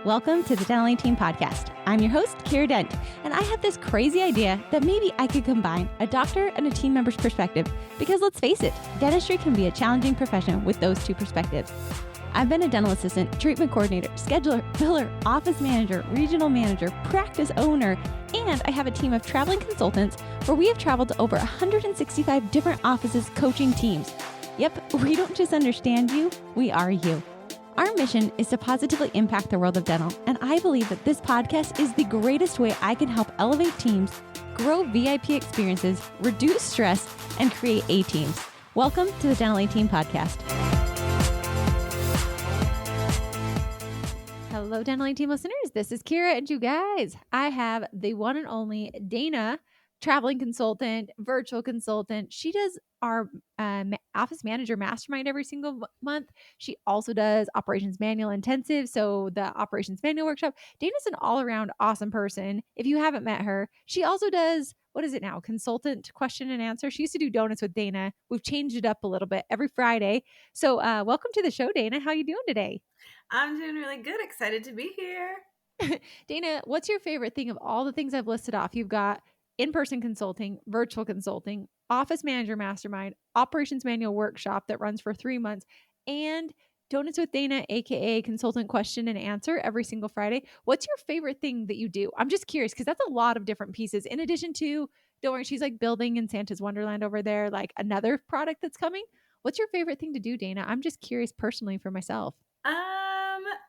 Welcome to the Dental Team Podcast. I'm your host, Kiera Dent, and I have this crazy idea that maybe I could combine a doctor and a team member's perspective because let's face it, dentistry can be a challenging profession with those two perspectives. I've been a dental assistant, treatment coordinator, scheduler, biller, office manager, regional manager, practice owner, and I have a team of traveling consultants where we have traveled to over 165 different offices coaching teams. Yep, we don't just understand you, we are you. Our mission is to positively impact the world of dental, and I believe that this podcast is the greatest way I can help elevate teams, grow VIP experiences, reduce stress, and create A-teams. Welcome to the Dental Team Podcast. Hello, Dental Team listeners. This is Kiera, and you guys, I have the one and only Dana, traveling consultant, virtual consultant. She does our office manager mastermind every single month. She also does operations manual intensive. So the operations manual workshop. Dana's an all around awesome person. If you haven't met her, she also does, what is it now? Consultant question and answer. She used to do donuts with Dana. We've changed it up a little bit every Friday. So welcome to the show, Dana. How you doing today? I'm doing really good. Excited to be here. Dana, what's your favorite thing of all the things I've listed off? You've got in-person consulting, virtual consulting, office manager mastermind, operations manual workshop that runs for 3 months, and Donuts with Dana, aka consultant question and answer every single Friday. What's your favorite thing that you do? I'm just curious because that's a lot of different pieces. In addition to, don't worry, she's like building in Santa's Wonderland over there, like another product that's coming. What's your favorite thing to do, Dana? I'm just curious personally for myself.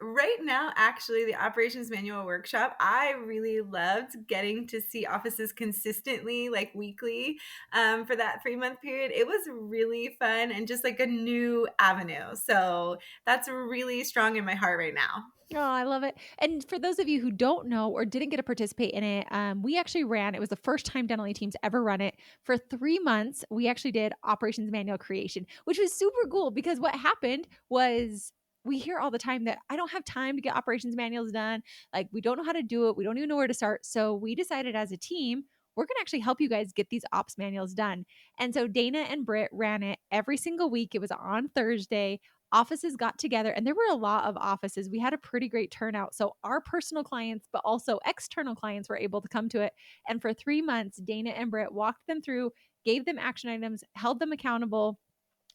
Right now, actually, the operations manual workshop, I really loved getting to see offices consistently, like weekly, for that 3-month period. It was really fun and just like a new avenue. So that's really strong in my heart right now. Oh, I love it. And for those of you who don't know or didn't get to participate in it, we actually ran, it was the first time Dental Teams ever run it. For 3 months, we actually did operations manual creation, which was super cool because what happened was we hear all the time that I don't have time to get operations manuals done. Like we don't know how to do it. We don't even know where to start. So we decided as a team, we're going to actually help you guys get these ops manuals done. And so Dana and Britt ran it every single week. It was on Thursday. Offices got together and there were a lot of offices. We had a pretty great turnout. So our personal clients, but also external clients were able to come to it. And for 3 months, Dana and Britt walked them through, gave them action items, held them accountable,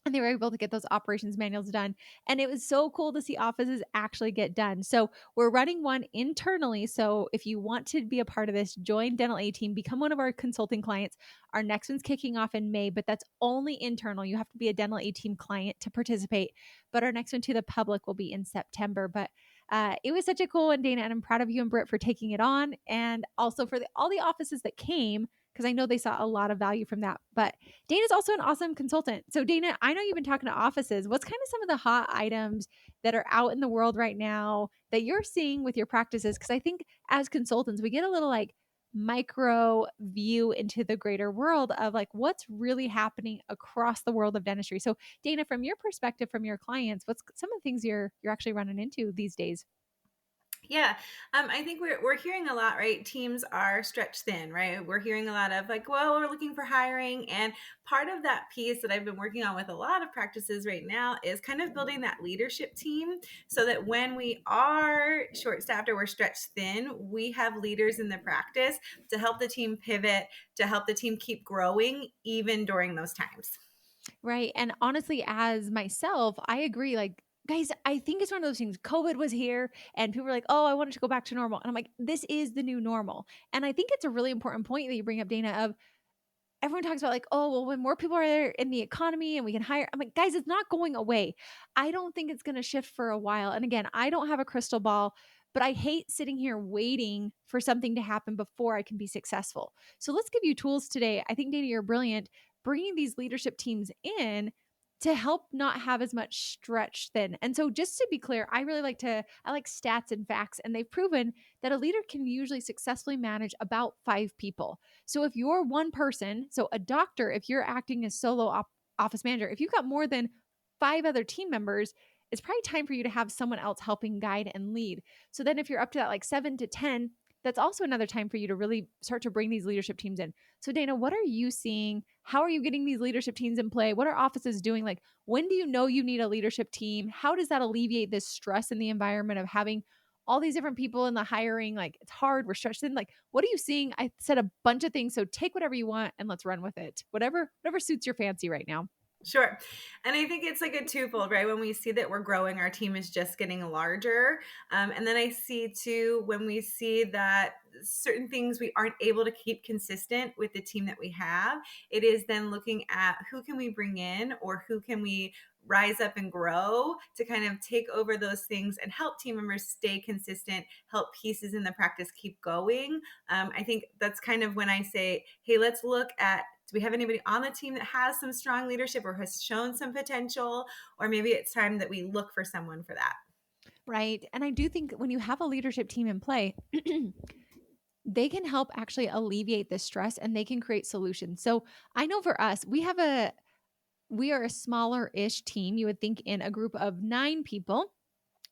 and they were able to get those operations manuals done. And it was so cool to see offices actually get done. So we're running one internally. So if you want to be a part of this, join Dental A-Team, become one of our consulting clients. Our next one's kicking off in May, but that's only internal. You have to be a Dental A-Team client to participate. But our next one to the public will be in September. But it was such a cool one, Dana, and I'm proud of you and Britt for taking it on. And also for all the offices that came, because I know they saw a lot of value from that. But Dana's also an awesome consultant. So Dana, I know you've been talking to offices. What's kind of some of the hot items that are out in the world right now that you're seeing with your practices? Because I think as consultants, we get a little like micro view into the greater world of like what's really happening across the world of dentistry. So Dana, from your perspective, from your clients, what's some of the things you're actually running into these days? Yeah, I think we're hearing a lot, right? Teams are stretched thin, right? We're hearing a lot of like, well, we're looking for hiring, and part of that piece that I've been working on with a lot of practices right now is kind of building that leadership team, so that when we are short-staffed or we're stretched thin, we have leaders in the practice to help the team pivot, to help the team keep growing, even during those times. Right. And honestly, as myself, I agree. Like, guys, I think it's one of those things. COVID was here and people were like, oh, I wanted to go back to normal. And I'm like, this is the new normal. And I think it's a really important point that you bring up, Dana, of everyone talks about like, oh, well, when more people are there in the economy and we can hire, I'm like, guys, it's not going away. I don't think it's going to shift for a while. And again, I don't have a crystal ball, but I hate sitting here waiting for something to happen before I can be successful. So let's give you tools today. I think, Dana, you're brilliant bringing these leadership teams in to help not have as much stretch thin. And so just to be clear, I like stats and facts, and they've proven that a leader can usually successfully manage about 5 people. So if you're one person, so a doctor, if you're acting as solo office manager, if you've got more than 5 other team members, it's probably time for you to have someone else helping guide and lead. So then if you're up to that like 7 to 10, that's also another time for you to really start to bring these leadership teams in. So Dana, what are you seeing? How are you getting these leadership teams in play? What are offices doing? Like, when do you know you need a leadership team? How does that alleviate this stress in the environment of having all these different people in the hiring, like it's hard, we're stretched thin. Like, what are you seeing? I said a bunch of things. So take whatever you want and let's run with it. Whatever suits your fancy right now. Sure. And I think it's like a twofold, right? When we see that we're growing, our team is just getting larger. And then I see too, when we see that certain things we aren't able to keep consistent with the team that we have, it is then looking at who can we bring in or who can we rise up and grow to kind of take over those things and help team members stay consistent, help pieces in the practice keep going. I think that's kind of when I say, hey, let's look at, do we have anybody on the team that has some strong leadership or has shown some potential? Or maybe it's time that we look for someone for that. Right. And I do think when you have a leadership team in play, they can help actually alleviate the stress and they can create solutions. So I know for us, we are a smaller ish team. You would think in a group of 9 people,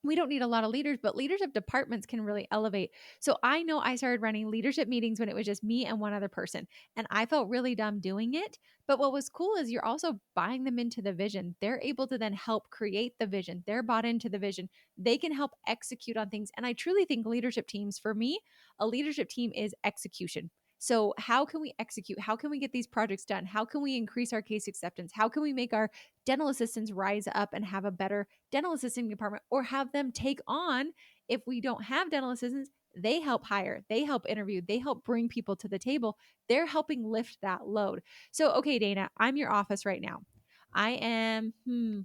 we don't need a lot of leaders, but leadership departments can really elevate. So I know I started running leadership meetings when it was just me and one other person, and I felt really dumb doing it. But what was cool is you're also buying them into the vision. They're able to then help create the vision. They're bought into the vision. They can help execute on things. And I truly think leadership teams, for me, a leadership team is execution. So, how can we execute? How can we get these projects done? How can we increase our case acceptance? How can we make our dental assistants rise up and have a better dental assisting department or have them take on, if we don't have dental assistants, they help hire, they help interview, they help bring people to the table. They're helping lift that load. So, okay, Dana, I'm your office right now. I am,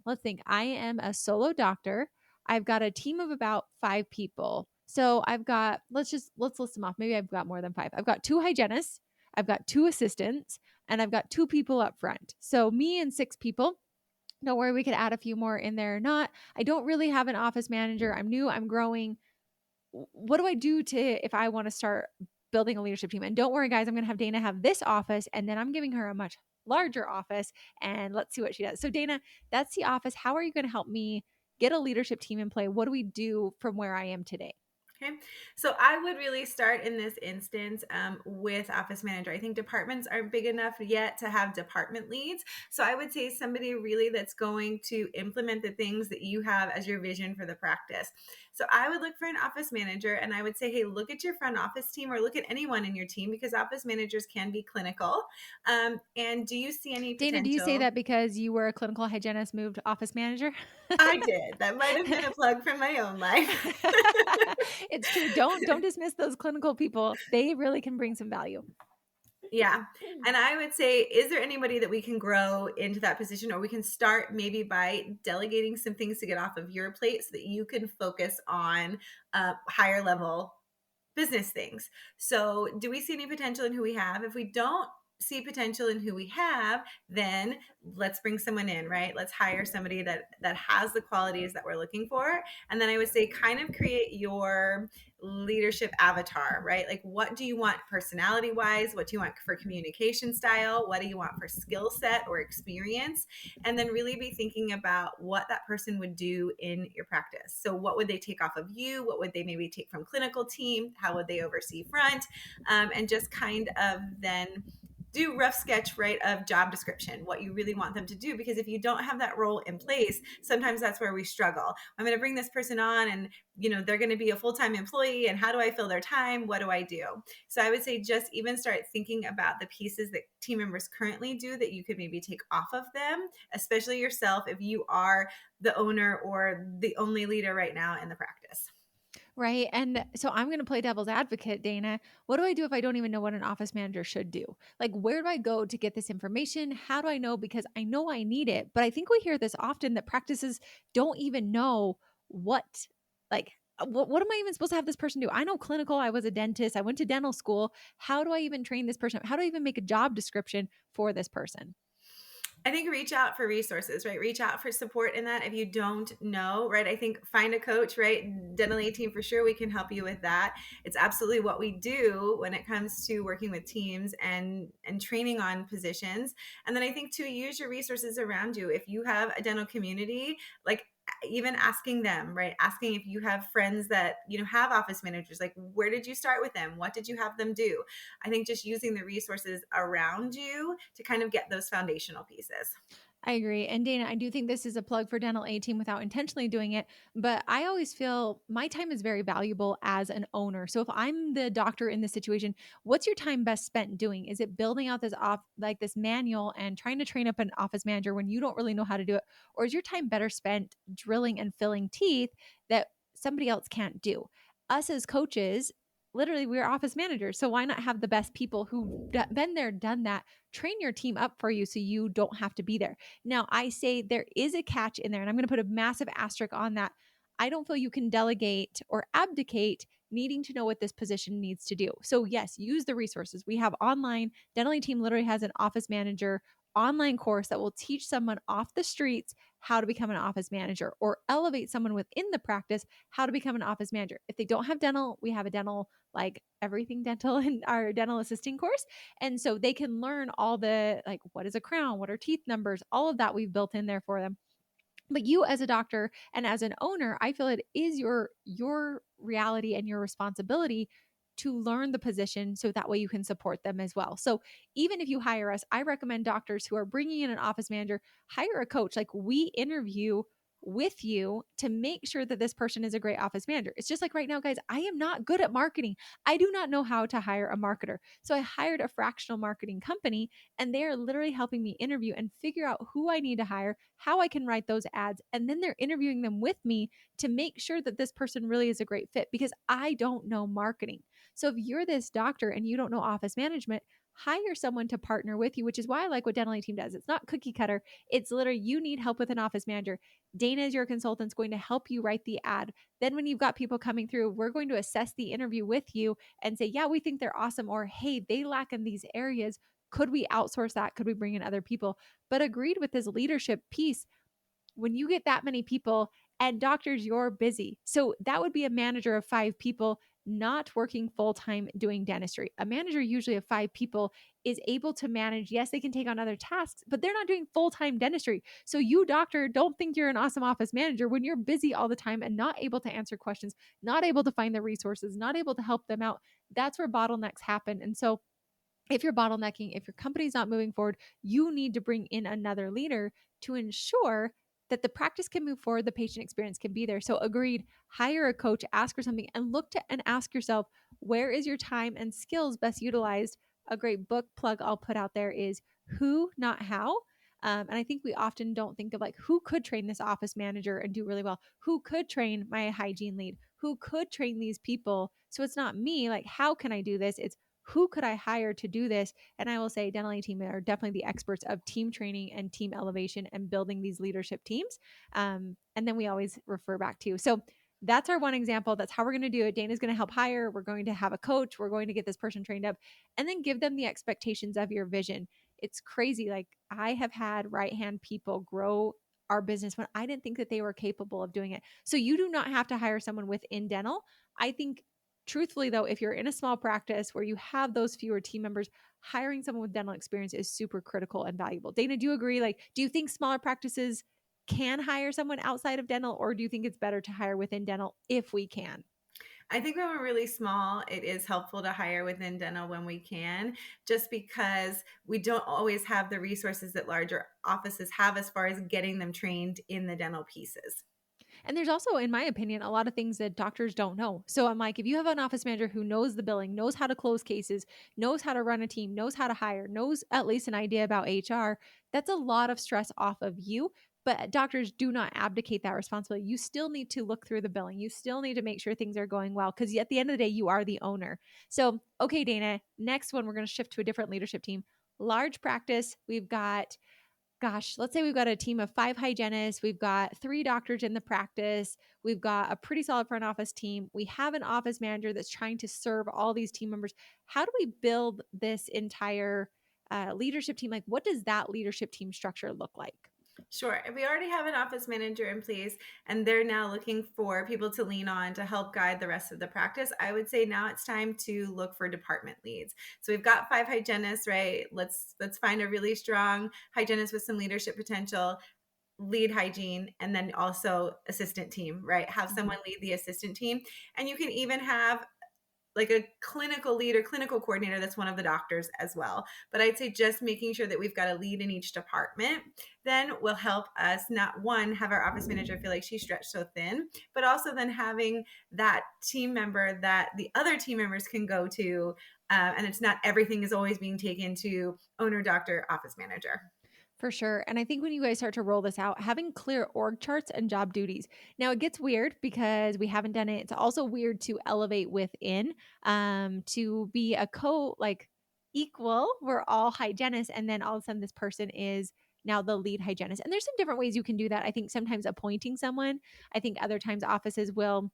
let's think, I am a solo doctor. I've got a team of about 5 people. So I've got, let's list them off. Maybe I've got more than 5. I've got 2 hygienists, I've got 2 assistants, and I've got 2 people up front. So me and 6 people. Don't worry, we could add a few more in there. Not, I don't really have an office manager. I'm new, I'm growing. What do I do to, if I want to start building a leadership team? And don't worry, guys, I'm going to have Dana have this office and then I'm giving her a much larger office and let's see what she does. So, Dana, that's the office. How are you going to help me get a leadership team in play? What do we do from where I am today? Okay. So I would really start in this instance with office manager. I think departments aren't big enough yet to have department leads. So I would say somebody really that's going to implement the things that you have as your vision for the practice. So I would look for an office manager and I would say, hey, look at your front office team or look at anyone in your team because office managers can be clinical. And do you see any Dana, do you say potential? that because you were a clinical hygienist moved office manager? I did. That might have been a plug from my own life. It's true. Don't dismiss those clinical people. They really can bring some value. Yeah. And I would say, is there anybody that we can grow into that position, or we can start maybe by delegating some things to get off of your plate so that you can focus on higher level business things. So, do we see any potential in who we have? If we don't see potential in who we have, then let's bring someone in, right? Let's hire somebody that has the qualities that we're looking for. And then I would say kind of create your leadership avatar, right? Like what do you want personality wise? What do you want for communication style? What do you want for skill set or experience? And then really be thinking about what that person would do in your practice. So what would they take off of you? What would they maybe take from clinical team? How would they oversee front? And just kind of then do rough sketch, right, of job description, what you really want them to do. Because if you don't have that role in place, sometimes that's where we struggle. I'm going to bring this person on and, they're going to be a full-time employee. And how do I fill their time? What do I do? So I would say just even start thinking about the pieces that team members currently do that you could maybe take off of them, especially yourself if you are the owner or the only leader right now in the practice. Right. And so I'm going to play devil's advocate, Dana. What do I do if I don't even know what an office manager should do? Like, where do I go to get this information? How do I know? Because I know I need it. But I think we hear this often that practices don't even know like, what am I even supposed to have this person do? I know clinical. I was a dentist. I went to dental school. How do I even train this person? How do I even make a job description for this person? I think reach out for resources, right? Reach out for support in that if you don't know, right? I think find a coach, right? Dental A team for sure, we can help you with that. It's absolutely what we do when it comes to working with teams and training on positions. And then I think to use your resources around you. If you have a dental community, like even asking them, right? Asking if you have friends that, have office managers, like where did you start with them? What did you have them do? I think just using the resources around you to kind of get those foundational pieces. I agree. And Dana, I do think this is a plug for Dental A Team without intentionally doing it. But I always feel my time is very valuable as an owner. So if I'm the doctor in this situation, what's your time best spent doing? Is it building out this off like this manual and trying to train up an office manager when you don't really know how to do it? Or is your time better spent drilling and filling teeth that somebody else can't do? Us as coaches, literally we're office managers. So why not have the best people who been there, done that, train your team up for you so you don't have to be there. Now, I say there is a catch in there, and I'm going to put a massive asterisk on that. I don't feel you can delegate or abdicate needing to know what this position needs to do. So, yes, use the resources. We have online, Dentally Team literally has an office manager online course that will teach someone off the streets how to become an office manager or elevate someone within the practice how to become an office manager. If they don't have dental, we have a dental, like everything dental in our dental assisting course. And so they can learn all the like what is a crown, what are teeth numbers, all of that we've built in there for them. But you as a doctor and as an owner, I feel it is your reality and your responsibility to learn the position so that way you can support them as well. So even if you hire us, I recommend doctors who are bringing in an office manager hire a coach. Like we interview with you to make sure that this person is a great office manager. It's just like right now, guys, I am not good at marketing. I do not know how to hire a marketer. So I hired a fractional marketing company and they are literally helping me interview and figure out who I need to hire, how I can write those ads. And then they're interviewing them with me to make sure that this person really is a great fit because I don't know marketing. So if you're this doctor and you don't know office management, hire someone to partner with you, which is why I like what Dental Team does. It's not cookie cutter. It's literally you need help with an office manager. Dana is your consultant, is going to help you write the ad. Then when you've got people coming through, we're going to assess the interview with you and say, yeah, we think they're awesome. Or, hey, they lack in these areas. Could we outsource that? Could we bring in other people? But agreed with this leadership piece, when you get that many people and doctors, you're busy. So that would be a manager of 5 people not working full time doing dentistry. A manager usually of 5 people is able to manage. Yes, they can take on other tasks, but they're not doing full time dentistry. So you doctor, don't think you're an awesome office manager when you're busy all the time and not able to answer questions, not able to find the resources, not able to help them out. That's where bottlenecks happen. And so if you're bottlenecking, if your company's not moving forward, you need to bring in another leader to ensure that the practice can move forward, the patient experience can be there. So agreed, hire a coach, ask for something and look to and ask yourself, where is your time and skills best utilized? A great book plug I'll put out there is Who, Not How. And I think we often don't think of like who could train this office manager and do really well, who could train my hygiene lead, who could train these people. So it's not me, like, how can I do this? It's who could I hire to do this? And I will say, Dental Team are definitely the experts of team training and team elevation and building these leadership teams. And then we always refer back to. So that's our one example. That's how we're going to do it. Dana's going to help hire. We're going to have a coach. We're going to get this person trained up and then give them the expectations of your vision. It's crazy. Like I have had right hand people grow our business when I didn't think that they were capable of doing it. So you do not have to hire someone within dental. I think truthfully though, if you're in a small practice where you have those fewer team members, hiring someone with dental experience is super critical and valuable. Dana, do you agree? Like, do you think smaller practices can hire someone outside of dental, or do you think it's better to hire within dental if we can? I think when we're really small, it is helpful to hire within dental when we can, just because we don't always have the resources that larger offices have as far as getting them trained in the dental pieces. And there's also, in my opinion, a lot of things that doctors don't know. So I'm like, if you have an office manager who knows the billing, knows how to close cases, knows how to run a team, knows how to hire, knows at least an idea about HR, that's a lot of stress off of you. But doctors do not abdicate that responsibility. You still need to look through the billing. You still need to make sure things are going well because at the end of the day, you are the owner. So, okay, Dana, next one, we're going to shift to a different leadership team. Large practice. We've got let's say we've got a team of 5 hygienists, we've got 3 doctors in the practice, we've got a pretty solid front office team, we have an office manager that's trying to serve all these team members. How do we build this entire leadership team? Like, what does that leadership team structure look like? Sure. If we already have an office manager in place and they're now looking for people to lean on to help guide the rest of the practice, I would say now it's time to look for department leads. So we've got 5 hygienists, right? Let's find a really strong hygienist with some leadership potential, lead hygiene, and then also assistant team, right? Have Mhm. someone lead the assistant team. And you can even have like a clinical lead or clinical coordinator that's one of the doctors as well. But I'd say just making sure that we've got a lead in each department then will help us not one have our office manager feel like she's stretched so thin, but also then having that team member that the other team members can go to, and it's not everything is always being taken to owner, doctor, office manager. For sure. And I think when you guys start to roll this out, having clear org charts and job duties. Now it gets weird because we haven't done it. It's also weird to elevate within, to be a like equal. We're all hygienists, and then all of a sudden this person is now the lead hygienist. And there's some different ways you can do that. I think sometimes appointing someone. I think other times offices will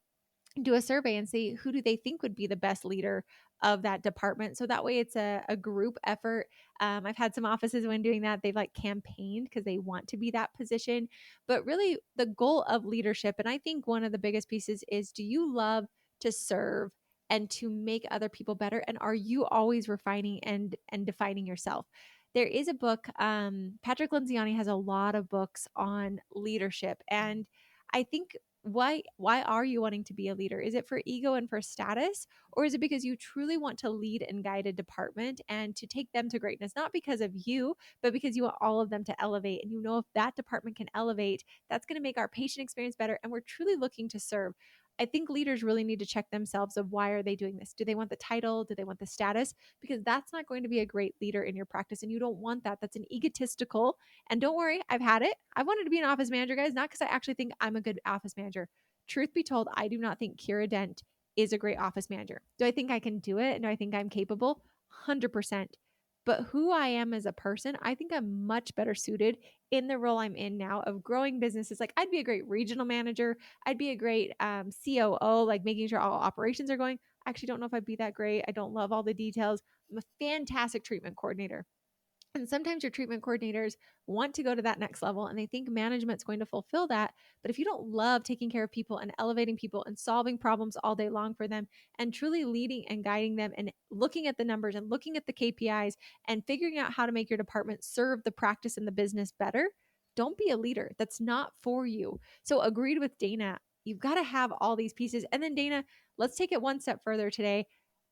do a survey and see who do they think would be the best leader of that department. So that way it's a group effort. I've had some offices when doing that, they've like campaigned because they want to be that position. But really, the goal of leadership, and I think one of the biggest pieces is, do you love to serve and to make other people better? And are you always refining and defining yourself? There is a book, Patrick Lenciani has a lot of books on leadership. And I think, why are you wanting to be a leader? Is it for ego and for status, or is it because you truly want to lead and guide a department and to take them to greatness, not because of you, but because you want all of them to elevate? And you know, if that department can elevate, that's going to make our patient experience better, and we're truly looking to serve. I think leaders really need to check themselves of, why are they doing this? Do they want the title? Do they want the status? Because that's not going to be a great leader in your practice, and you don't want that. That's an egotistical. And don't worry, I've had it. I wanted to be an office manager, guys, not because I actually think I'm a good office manager. Truth be told, I do not think Kiera Dent is a great office manager. Do I think I can do it? And do I think I'm capable? 100%. But who I am as a person, I think I'm much better suited in the role I'm in now of growing businesses. Like, I'd be a great regional manager. I'd be a great COO, like making sure all operations are going. I actually don't know if I'd be that great. I don't love all the details. I'm a fantastic treatment coordinator. And sometimes your treatment coordinators want to go to that next level and they think management's going to fulfill that. But if you don't love taking care of people and elevating people and solving problems all day long for them and truly leading and guiding them and looking at the numbers and looking at the KPIs and figuring out how to make your department serve the practice and the business better, don't be a leader. That's not for you. So, agreed with Dana. You've got to have all these pieces. And then, Dana, let's take it one step further today.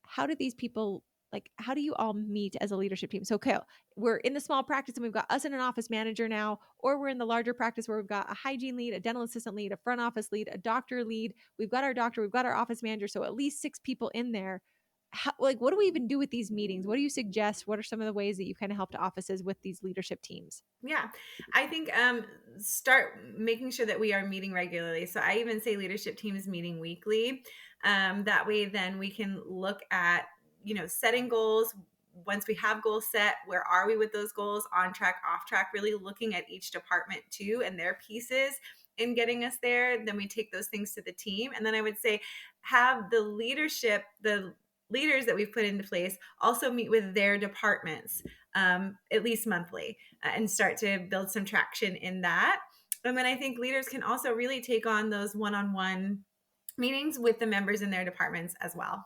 How do these people, like, how do you all meet as a leadership team? So, okay, we're in the small practice and we've got us and an office manager now, or we're in the larger practice where we've got a hygiene lead, a dental assistant lead, a front office lead, a doctor lead. We've got our doctor, we've got our office manager. So, at least 6 people in there. How, like, what do we even do with these meetings? What do you suggest? What are some of the ways that you kind of helped offices with these leadership teams? Yeah, I think start making sure that we are meeting regularly. So I even say leadership teams meeting weekly. That way, then we can look at setting goals. Once we have goals set, where are we with those goals? On track, off track. Really looking at each department too and their pieces in getting us there. Then we take those things to the team, and then I would say have the leadership, the leaders that we've put into place, also meet with their departments at least monthly, and start to build some traction in that. And then I think leaders can also really take on those one-on-one meetings with the members in their departments as well.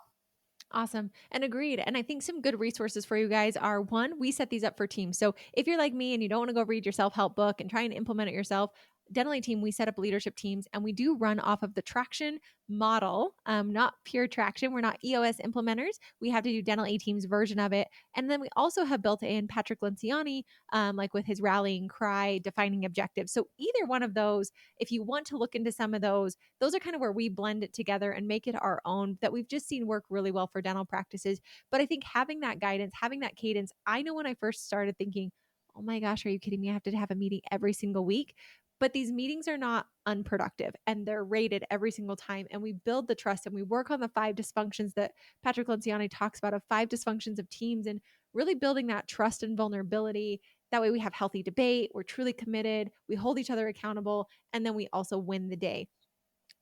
Awesome. And agreed. And I think some good resources for you guys are, one, we set these up for teams. So if you're like me and you don't want to go read your self help book and try and implement it yourself, Dentally Team, we set up leadership teams and we do run off of the traction model, not pure traction. We're not EOS implementers. We have to do Dental A Team's version of it. And then we also have built in Patrick Lenciani, like with his rallying cry, defining objectives. So either one of those, if you want to look into some of those are kind of where we blend it together and make it our own, that we've just seen work really well for dental practices. But I think having that guidance, having that cadence, I know when I first started thinking, oh my gosh, are you kidding me? I have to have a meeting every single week. But these meetings are not unproductive and they're rated every single time. And we build the trust and we work on the 5 dysfunctions that Patrick Lenciani talks about, of 5 dysfunctions of teams, and really building that trust and vulnerability. That way we have healthy debate. We're truly committed. We hold each other accountable. And then we also win the day.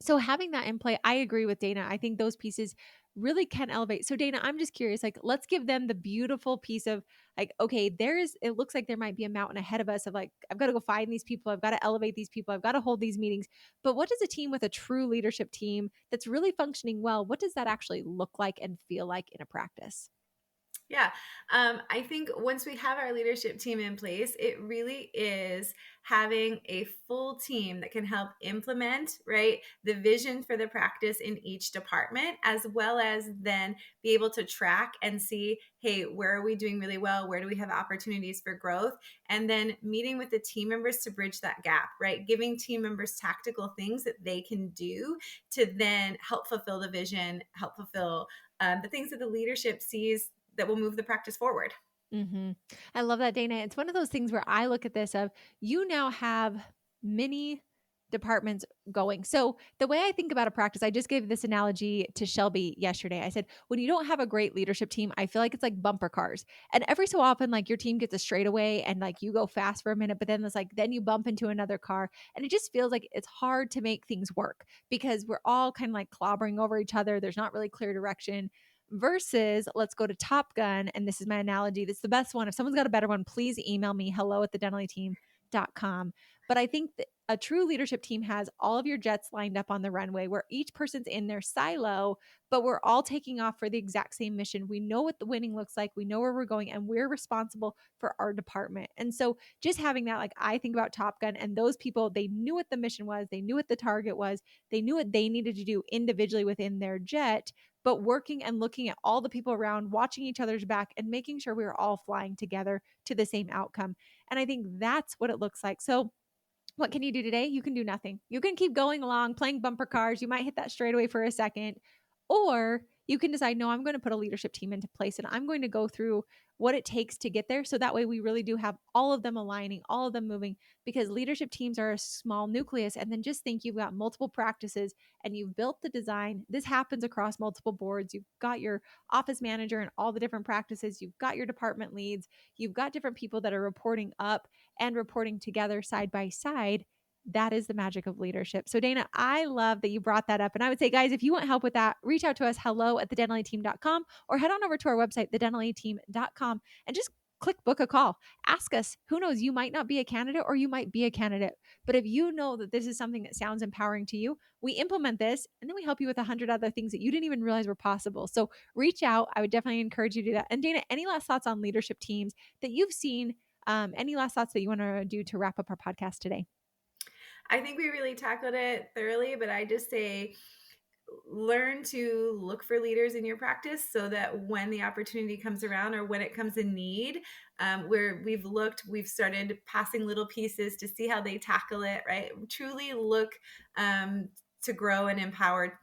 So having that in play, I agree with Dana. I think those pieces really can elevate. So Dana, I'm just curious, like, let's give them the beautiful piece of, like, okay, it looks like there might be a mountain ahead of us of, like, I've got to go find these people. I've got to elevate these people. I've got to hold these meetings. But what does a team with a true leadership team that's really functioning well, what does that actually look like and feel like in a practice? Yeah. I think once we have our leadership team in place, it really is having a full team that can help implement, right, the vision for the practice in each department, as well as then be able to track and see, hey, where are we doing really well? Where do we have opportunities for growth? And then meeting with the team members to bridge that gap, right? Giving team members tactical things that they can do to then help fulfill the vision, help fulfill the things that the leadership sees that will move the practice forward. Mhm. I love that, Dana. It's one of those things where I look at this of you now have many departments going. So the way I think about a practice, I just gave this analogy to Shelby yesterday. I said, when you don't have a great leadership team, I feel like it's like bumper cars. And every so often, like your team gets a straightaway and like you go fast for a minute, but then it's like, then you bump into another car. And it just feels like it's hard to make things work because we're all kind of like clobbering over each other. There's not really clear direction versus let's go to Top Gun. And this is my analogy. This is the best one. If someone's got a better one, please email me hello at thedentallyteam.com. But I think that a true leadership team has all of your jets lined up on the runway where each person's in their silo, but we're all taking off for the exact same mission. We know what the winning looks like, we know where we're going, and we're responsible for our department. And so just having that, like I think about Top Gun and those people, they knew what the mission was, they knew what the target was, they knew what they needed to do individually within their jet, but working and looking at all the people around, watching each other's back, and making sure we were all flying together to the same outcome. And I think that's what it looks like. So, what can you do today? You can do nothing. You can keep going along, playing bumper cars. You might hit that straightaway for a second. Or you can decide, no, I'm going to put a leadership team into place and I'm going to go through what it takes to get there. So that way we really do have all of them aligning, all of them moving, because leadership teams are a small nucleus. And then just think you've got multiple practices and you've built the design. This happens across multiple boards. You've got your office manager and all the different practices. You've got your department leads. You've got different people that are reporting up and reporting together side by side. That is the magic of leadership. So, Dana, I love that you brought that up. And I would say, guys, if you want help with that, reach out to us hello at thedentallyteam.com or head on over to our website, thedentallyteam.com, and just click book a call. Ask us. Who knows? You might not be a candidate or you might be a candidate. But if you know that this is something that sounds empowering to you, we implement this and then we help you with 100 other things that you didn't even realize were possible. So reach out. I would definitely encourage you to do that. And Dana, any last thoughts on leadership teams that you've seen? Any last thoughts that you want to do to wrap up our podcast today? I think we really tackled it thoroughly, but I just say learn to look for leaders in your practice so that when the opportunity comes around or when it comes in need, where we've started passing little pieces to see how they tackle it, right? Truly look to grow and empower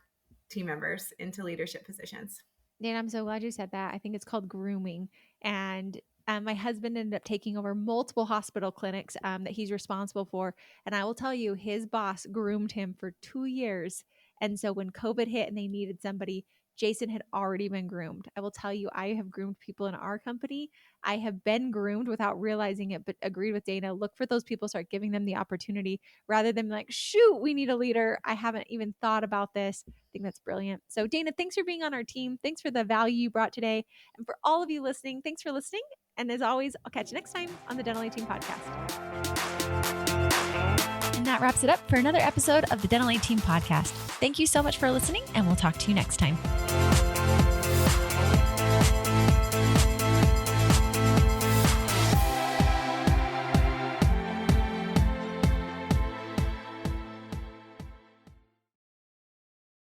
team members into leadership positions. Dan, I'm so glad you said that. I think it's called grooming. And my husband ended up taking over multiple hospital clinics that he's responsible for. And I will tell you, his boss groomed him for 2 years. And so when COVID hit and they needed somebody, Jason had already been groomed. I will tell you, I have groomed people in our company. I have been groomed without realizing it, but agreed with Dana. Look for those people, start giving them the opportunity rather than like, shoot, we need a leader. I haven't even thought about this. I think that's brilliant. So, Dana, thanks for being on our team. Thanks for the value you brought today. And for all of you listening, thanks for listening. And as always, I'll catch you next time on the Dental A Team podcast. And that wraps it up for another episode of the Dental A Team podcast. Thank you so much for listening, and we'll talk to you next time.